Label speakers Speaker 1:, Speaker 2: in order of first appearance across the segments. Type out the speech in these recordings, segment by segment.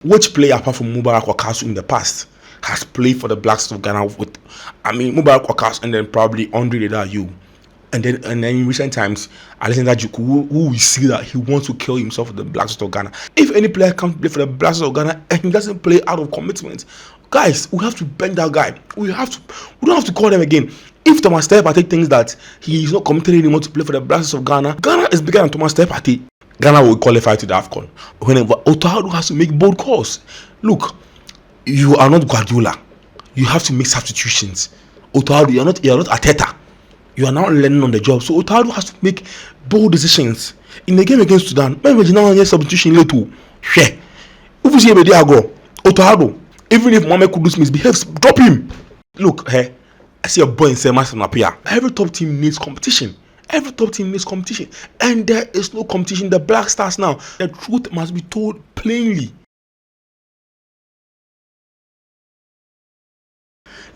Speaker 1: Which player apart from Mubarak Wakasu in the past has played for the Black Stars of Ghana with, Mubarak Wakasu and then probably Andre Ayew. And then in recent times, Alexander Juku, who we see that he wants to kill himself for the Black Stars of Ghana. If any player comes to play for the Black Stars of Ghana and he doesn't play out of commitment, guys, we have to bend that guy. We don't have to call them again. If Thomas Partey thinks that he is not committed anymore to play for the Black Stars of Ghana, Ghana is bigger than Thomas Partey. Ghana will qualify to the AFCON. Whenever Otahado has to make bold calls. Look, you are not Guardiola. You have to make substitutions. Otahado, you're not Arteta. You are now learning on the job. So Otahado has to make bold decisions. In the game against Sudan, imagine now a substitution later. Share. If you see a go, Otahado, even if Mohamed Kudus misbehaves, drop him. Look, hey, I see a boy in Stephen Appiah. Every top team needs competition. And there is no competition in the Black Stars now. The truth must be told plainly.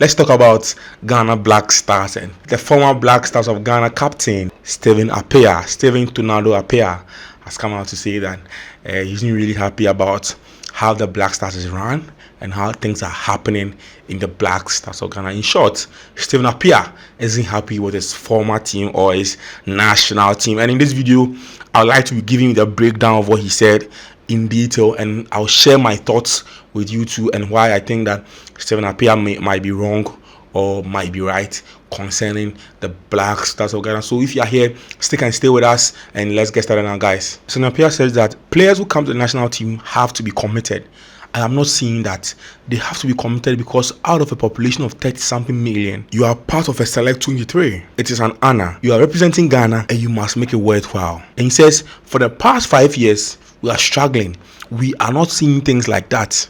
Speaker 1: Let's talk about Ghana Black Stars and the former Black Stars of Ghana captain Stephen Appiah. Stephen Appiah has come out to say that he's not really happy about how the Black Stars is run and how things are happening in the Black Stars of Ghana. In short, Stephen Appiah isn't happy with his former team or his national team. And in this video, I'd like to be giving you the breakdown of what he said in detail, and I'll share my thoughts with you too and why I think that Stephen Appiah might be wrong or might be right concerning the Black Stars of Ghana. So if you are here, stick and stay with us and let's get started now, guys. Stephen Appiah says that players who come to the national team have to be committed. I am not saying that they have to be committed because out of a population of 30-something million, you are part of a select 23. It is an honor. You are representing Ghana and you must make it worthwhile. And he says, for the past 5 years, we are struggling. We are not seeing things like that.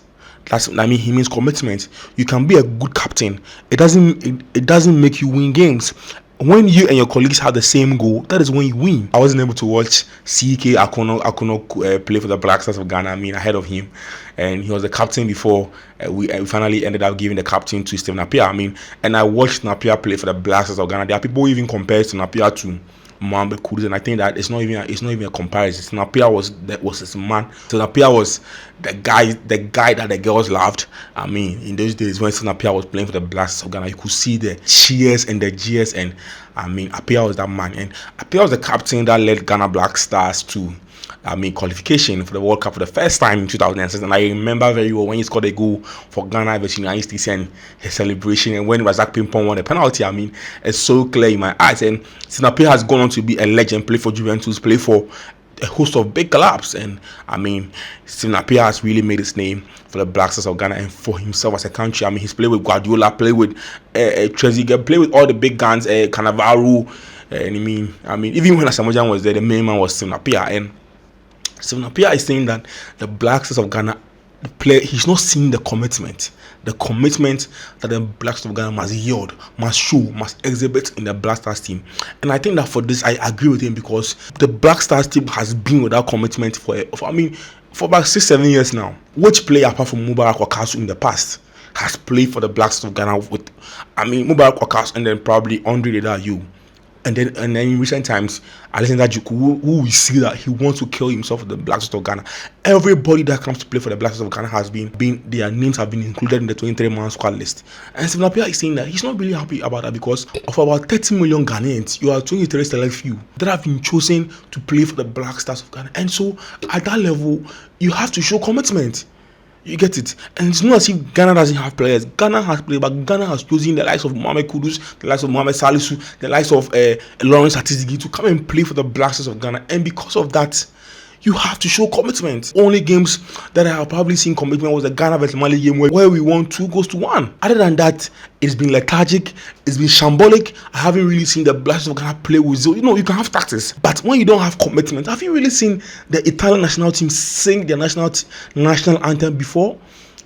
Speaker 1: He means commitment. You can be a good captain. It doesn't make you win games. When you and your colleagues have the same goal, that is when you win. I wasn't able to watch CK Akono play for the Black Stars of Ghana. Ahead of him, and he was the captain before we finally ended up giving the captain to Stephen Appiah. And I watched Appiah play for the Black Stars of Ghana. There are people who even compare Stephen Appiah to Mohamed Kudus, and I think that it's not even a comparison. Stephen Appiah was his man. Stephen Appiah was the guy that the girls loved. In those days when Stephen Appiah was playing for the Black Stars of Ghana, you could see the cheers and the jeers, and Appiah was that man. And Appiah was the captain that led Ghana Black Stars to qualification for the World Cup for the first time in 2006. And I remember very well when he scored a goal for Ghana versus United States and his celebration, and when Razak Pimpong won the penalty. It's so clear in my eyes. And Stephen Appiah has gone on to be a legend, play for Juventus, play for a host of big clubs. And Stephen Appiah has really made his name for the Black Stars of Ghana and for himself as a country. He's played with Guardiola, played with Trezeguet, played with all the big guns, Cannavaro. And even when Asamoah Gyan was there, the main man was Stephen Appiah. And Stephen Appiah is saying that the Black Stars of Ghana, he's not seeing the commitment that the Black Stars of Ghana must yield, must show, must exhibit in the Black Stars team. And I think that for this, I agree with him, because the Black Stars team has been without commitment for about 6-7 years now. Which player apart from Mubarak Wakasu in the past has played for the Black Stars of Ghana with, Mubarak Wakasu and then probably Andre Ayew? And then in recent times, Alexander Juku, who we see that he wants to kill himself for the Black Stars of Ghana. Everybody that comes to play for the Black Stars of Ghana has been their names have been included in the 23-man squad list. And Stephen Appiah is saying that he's not really happy about that, because of about 30 million Ghanaians, you are 23 select few that have been chosen to play for the Black Stars of Ghana. And so at that level, you have to show commitment. You get it? And it's not as if Ghana doesn't have players. Ghana has players, but Ghana has chosen the likes of Mohamed Kudus, the likes of Mohamed Salisu, the likes of Lawrence Atizigi to come and play for the Black Stars of Ghana. And because of that, you have to show commitment. Only games that I have probably seen commitment was the Ghana vs Mali game where we won 2-1. Other than that, it's been lethargic, it's been shambolic. I haven't really seen the Black Stars of Ghana play with zero. You can have tactics, but when you don't have commitment, have you really seen the Italian national team sing their national anthem before?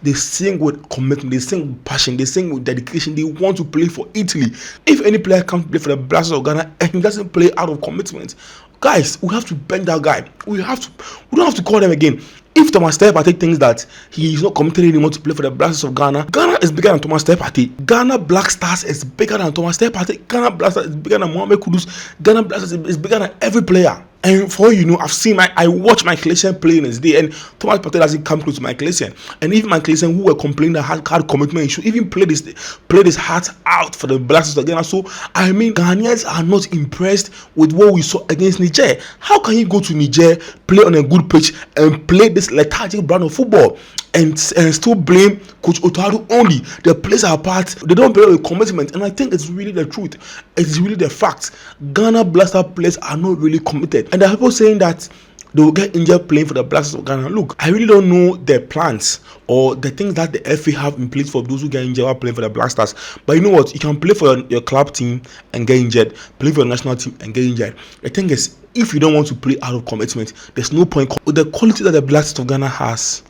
Speaker 1: They sing with commitment, they sing with passion, they sing with dedication. They want to play for Italy. If any player comes to play for the Black Stars of Ghana and he doesn't play out of commitment, guys, we have to bend that guy. We don't have to call them again. If Thomas Partey thinks that he is not committed anymore to play for the Black Stars of Ghana, Ghana is bigger than Thomas Partey. Ghana Black Stars is bigger than Thomas Partey. Ghana Black Stars is bigger than Mohamed Kudus. Ghana Black Stars is bigger than every player. And for you know, I watched Michael Essien play in his day, and Thomas Partey doesn't come close to Michael Essien. And even Michael Essien, who were complaining that had commitment issue, even played his heart out for the Black Stars again. So I mean, Ghanaians are not impressed with what we saw against Niger. How can you go to Niger, play on a good pitch, and play this lethargic brand of football, and still blame Coach Otto only? The players are apart. They don't play with commitment, and I think it's really the truth. It's really the fact. Ghana Black Stars players are not really committed, and there are people saying that they will get injured playing for the Black Stars of Ghana. Look, I really don't know their plans or the things that the FA have in place for those who get injured while playing for the Black Stars. But you know what? You can play for your club team and get injured, play for your national team and get injured. The thing is, if you don't want to play out of commitment, there's no point. With the quality that the Black Stars of Ghana has,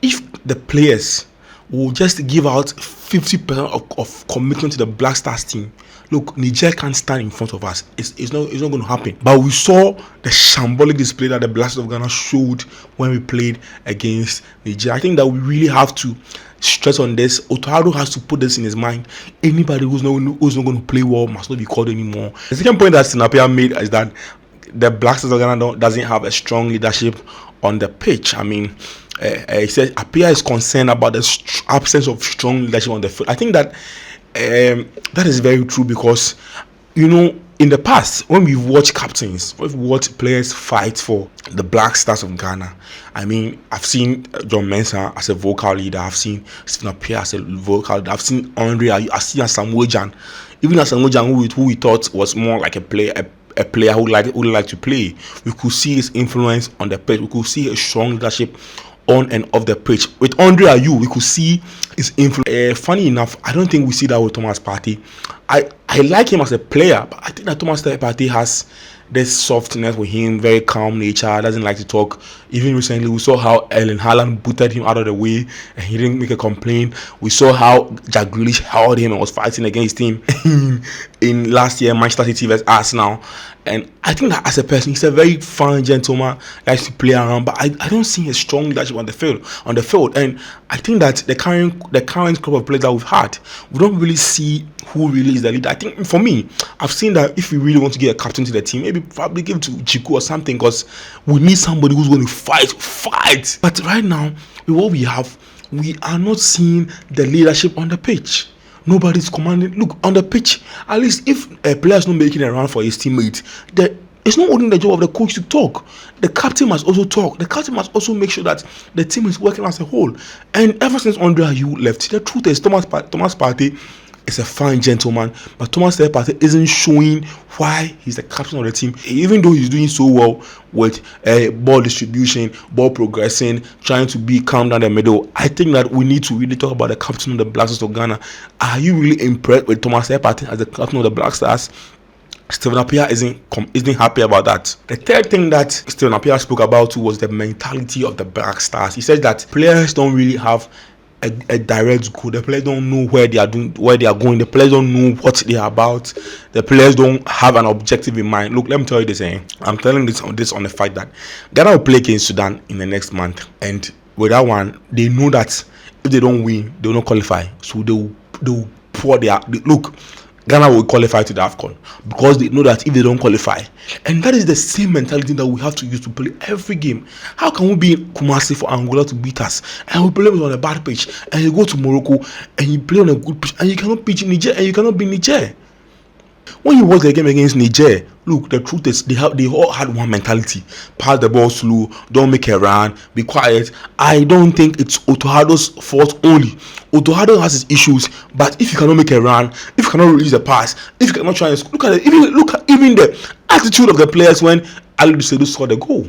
Speaker 1: if the players will just give out 50% of commitment to the Black Stars team, look, Niger can't stand in front of us. It's not going to happen. But we saw the shambolic display that the Black Stars of Ghana showed when we played against Niger. I think that we really have to stress on this. Otto has to put this in his mind. Anybody who's not going to play well must not be called anymore. The second point that Stephen Appiah made is that the Black Stars of Ghana doesn't have a strong leadership on the pitch. I mean, he said Appiah is concerned about the absence of strong leadership on the field. I think that that is very true, because you know, in the past, when we've watched captains, we've watched players fight for the Black Stars of Ghana. I mean, I've seen John Mensah as a vocal leader. I've seen Stephen Appiah as a vocal leader. I've seen Andre. I've seen Samuel Jan. Even as Samuel Jan, who we thought was more like a player who like to play. We could see his influence on the pitch. We could see a strong leadership on and off the pitch. With Andre Ayew, we could see his influence. Funny enough, I don't think we see that with Thomas Partey. I like him as a player, but I think that Thomas Partey has this softness with him, very calm nature, doesn't like to talk. Even recently, we saw how Erling Haaland booted him out of the way and he didn't make a complaint. We saw how Jack Grealish held him and was fighting against him in last year Manchester City vs Arsenal. And I think that as a person, he's a very fun gentleman, likes to play around, but I don't see a strong leadership on the field. And I think that the current crop of players that we've had, we don't really see who really is the leader. I think for me, I've seen that if we really want to get a captain to the team, maybe probably give it to Chiku or something, because we need somebody who's going to fight. But right now, with what we have, we are not seeing the leadership on the pitch. Nobody's commanding. Look, on the pitch, at least if a player is not making a run for his teammate, it's not only the job of the coach to talk. The captain must also talk. The captain must also make sure that the team is working as a whole. And ever since Andre Ayew left, the truth is Thomas Partey is a fine gentleman, but Thomas Partey isn't showing why he's the captain of the team, even though he's doing so well with ball distribution, ball progressing, trying to be calm down the middle. I think that we need to really talk about the captain of the Black Stars of Ghana. Are you really impressed with Thomas Partey as the captain of the Black Stars? Stephen Appiah isn't happy about that. The third thing that Stephen Appiah spoke about was the mentality of the Black Stars. He said that players don't really have a direct goal. The players don't know where they are going. The players don't know what they are about. The players don't have an objective in mind. Look, let me tell you this. I'm telling this on the fact that Ghana will play against Sudan in the next month, and with that one, they know that if they don't win, they will not qualify. So they will pour look. Ghana will qualify to the AFCON because they know that if they don't qualify, and that is the same mentality that we have to use to play every game. How can we be in Kumasi for Angola to beat us, and we play on a bad pitch, and you go to Morocco and you play on a good pitch, and you cannot pitch in Niger, and you cannot beat Niger? When you watch the game against Niger, look, the truth is they all had one mentality: pass the ball slow, don't make a run, be quiet. I don't think it's Otto's fault only. Otto has his issues, but if you cannot make a run, if you cannot release the pass, if you cannot try and look at it, even the attitude of the players when Ali Dusedu scored the goal,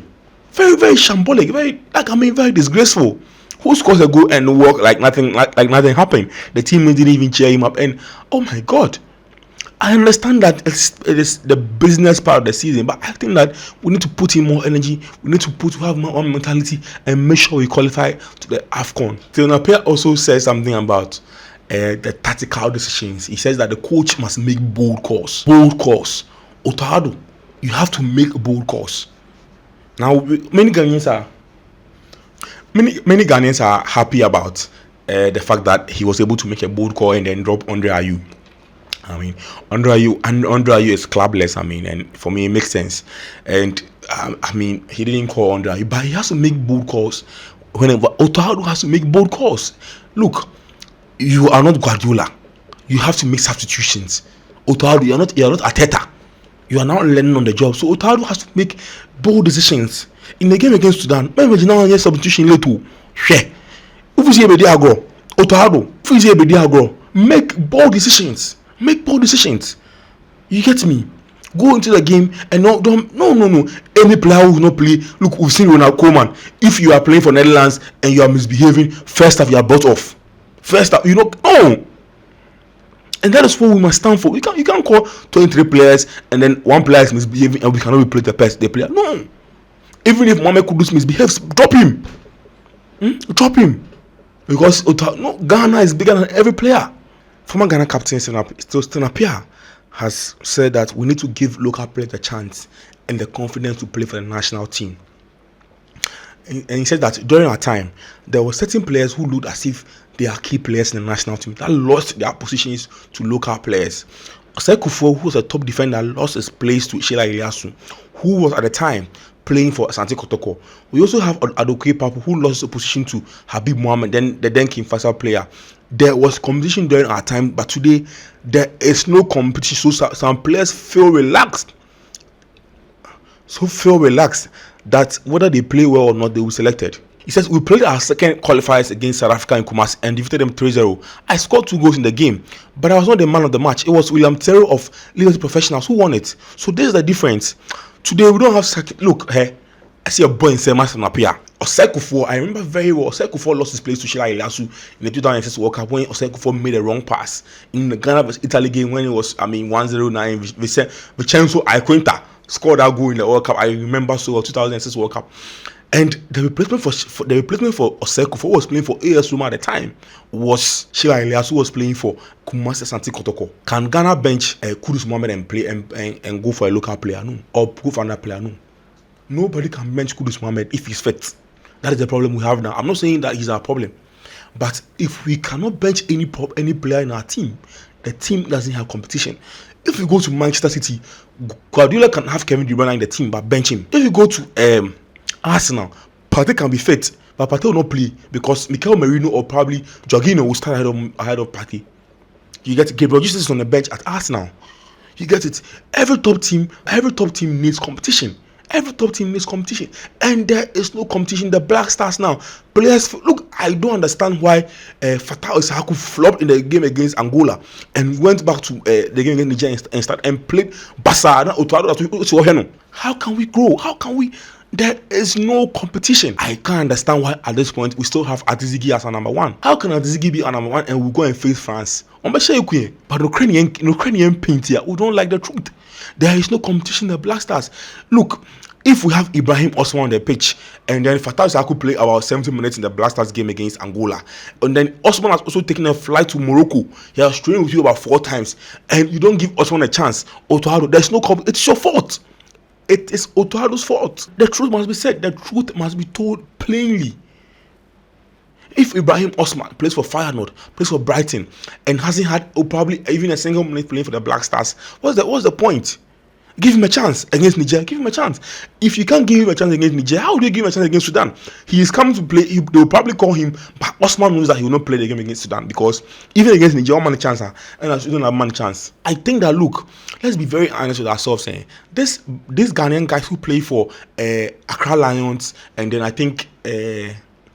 Speaker 1: very very shambolic, very disgraceful. Who scores a goal and walk like nothing happened? The team didn't even cheer him up, and oh my God. I understand that it is the business part of the season, but I think that we need to put in more energy. We need to have more mentality and make sure we qualify to the AFCON. Stephen Appiah also says something about the tactical decisions. He says that the coach must make bold calls. Otto, you have to make bold calls. Now, many Ghanaians are happy about the fact that he was able to make a bold call and then drop Andre Ayew. I mean, Andre Ayew is clubless. I mean, and for me, it makes sense. And I mean, he didn't call Andre Ayew, but he has to make bold calls. Whenever Otto has to make bold calls. Look, you are not Guardiola. You have to make substitutions. Otto, you are not Arteta. You are now learning on the job. So Otto has to make bold decisions in the game against Sudan. Maybe now yes substitution later. Share. If you see a agro, Otto, if you see a agro, make bold decisions. Make bold decisions. You get me? Go into the game and no. Any player who will not play. Look, we've seen Ronald Koeman. If you are playing for Netherlands and you are misbehaving, first half you are brought off. First half, no. And that is what we must stand for. You can't call 23 players and then one player is misbehaving and we cannot replace the player. No. Even if Mohamed Kudus misbehaves, drop him. Drop him. Because Ghana is bigger than every player. Former Ghana captain Stephen Appiah has said that we need to give local players a chance and the confidence to play for the national team. And he said that during our time, there were certain players who looked as if they are key players in the national team that lost their positions to local players. Osei Kufuor, who was a top defender, lost his place to Sheila Iliasu, who was at the time playing for Asante Kotoko. We also have Adoke Papu, who lost his position to Habib Mohamed, then King Faisal player. There was competition during our time, but today there is no competition. So some players feel relaxed. That whether they play well or not, they will be selected. He says, we played our second qualifiers against South Africa in Kumasi and defeated them 3-0. I scored 2 goals in the game, but I was not the man of the match. It was William Terrell of Liberty Professionals who won it. So there's the difference. Today we don't have look, hey, I see a boy in Stephen Appiah. Osei Kufuor, I remember very well. Osei Kufuor lost his place to Sheila Iliasu in the 2006 World Cup when Osei Kufuor made a wrong pass in the Ghana vs Italy game when it was 1-0. Vincenzo Aiquinta scored that goal in the World Cup. I remember so well, 2006 World Cup. And the replacement for Osei Kufuor was playing for AS Roma at the time was Sheila Iliasu, who was playing for Kumasi Asante Kotoko. Can Ghana bench Kudus Mohamed and play and go for a local player? No, or go for another player? No. Nobody can bench Kudus Mohamed if he's fit. That is the problem we have now. I'm not saying that he's our problem, but if we cannot bench any player in our team, the team doesn't have competition. If you go to Manchester City, Guardiola can have Kevin De Bruyne in the team, but bench him. If you go to Arsenal, Partey can be fit, but Partey will not play because Mikel Merino or probably Jorginho will start ahead of Partey. You get Gabriel Jesus on the bench at Arsenal. You get it. Every top team needs competition. Every top team needs competition, and there is no competition. The Black Stars now, players look. I don't understand why Fatah Isahaku flopped in the game against Angola and went back to the game against Nigeria and started and played Basa. How can we grow? How can we? There is no competition. I can't understand why at this point we still have Atizigi as our number 1. How can Atizigi be our number 1 and we go and face France? But Ukrainian paint here, we don't like the truth. There is no competition in the Black Stars. Look, if we have Ibrahim Osman on the pitch and then Fatah Isahaku play about 70 minutes in the Black Stars game against Angola, and then Osman has also taken a flight to Morocco, he has trained with you about 4 times, and you don't give Osman a chance, there's no competition. It's your fault. It is Otoado's fault. The truth must be said. The truth must be told plainly. If Ibrahim Osman plays for Feyenoord, plays for Brighton, and hasn't had probably even a single minute playing for the Black Stars, what's the point? Give him a chance against Niger. Give him a chance. If you can't give him a chance against Niger, how do you give him a chance against Sudan? He is coming to play. They will probably call him, but Osman knows that he will not play the game against Sudan because even against Niger, one man a chance, and Sudan have man a chance. I think that look, let's be very honest with ourselves. These Ghanaian guys who play for Accra Lions, and then I think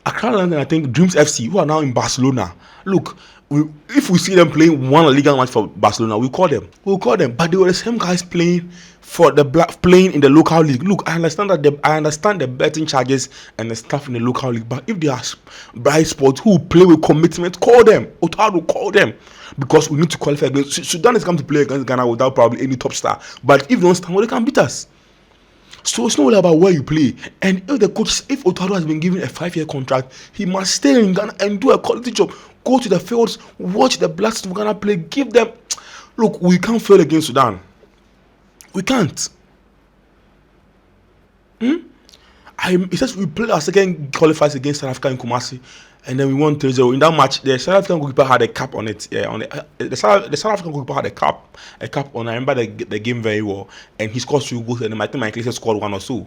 Speaker 1: Accra Lions, and I think Dreams FC, who are now in Barcelona. Look. If we see them playing one Liga match for Barcelona, we'll call them. But they were the same guys playing in the local league. Look, I understand the betting charges and the stuff in the local league. But if they are bright sports who play with commitment, call them. Otado, call them, because we need to qualify against Sudan. Is come to play against Ghana without probably any top star. But if they don't stand, well, they can beat us. So it's not all about where you play. And if Otado has been given a 5-year contract, he must stay in Ghana and do a quality job. Go to the fields, watch the Blacks of Ghana play, give them. Look, we can't fail against Sudan. We can't. It says we played our second qualifiers against South Africa in Kumasi, and then we won 3-0. In that match, the South African goalkeeper had a cap on it. Yeah, on the South African goalkeeper had a cap on. I remember the game very well, and he scored 2 goals, and I think Michael scored 1 or so.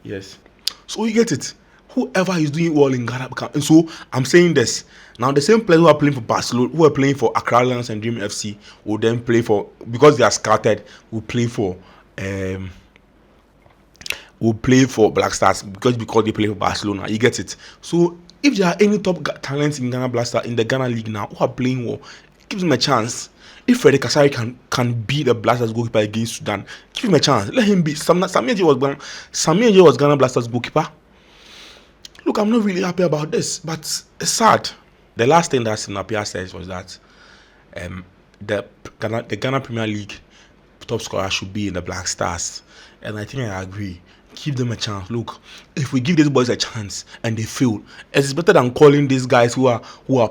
Speaker 1: Yes, so you get it. Whoever is doing well in Ghana, and so I'm saying this now. The same players who are playing for Barcelona, who are playing for Accra Lions and Dream FC, will then play for, because they are scouted, will play for Black Stars because they play for Barcelona. You get it. So if there are any top talents in Ghana Black Stars in the Ghana League now who are playing well, it gives them a chance. If Freddie Kasari can beat the Black Stars goalkeeper against Sudan, give him a chance. Let him be. Samir J was Ghana Black Stars goalkeeper. Look, I'm not really happy about this, but it's sad. The last thing that Stephen Appiah says was that the Ghana Premier League top scorer should be in the Black Stars, and I think I agree. Give them a chance. Look, if we give these boys a chance and they fail, it's better than calling these guys who are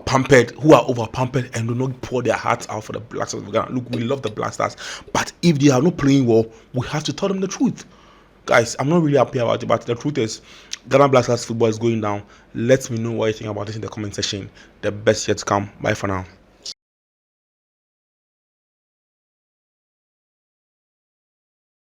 Speaker 1: pampered, who are over pampered and do not pour their hearts out for the Black Stars of Ghana. Look, we love the Black Stars, but if they are not playing well, we have to tell them the truth. Guys, I'm not really happy about it, but the truth is, Ghana Black Stars football is going down. Let me know what you think about this in the comment section. The best yet to come. Bye for now.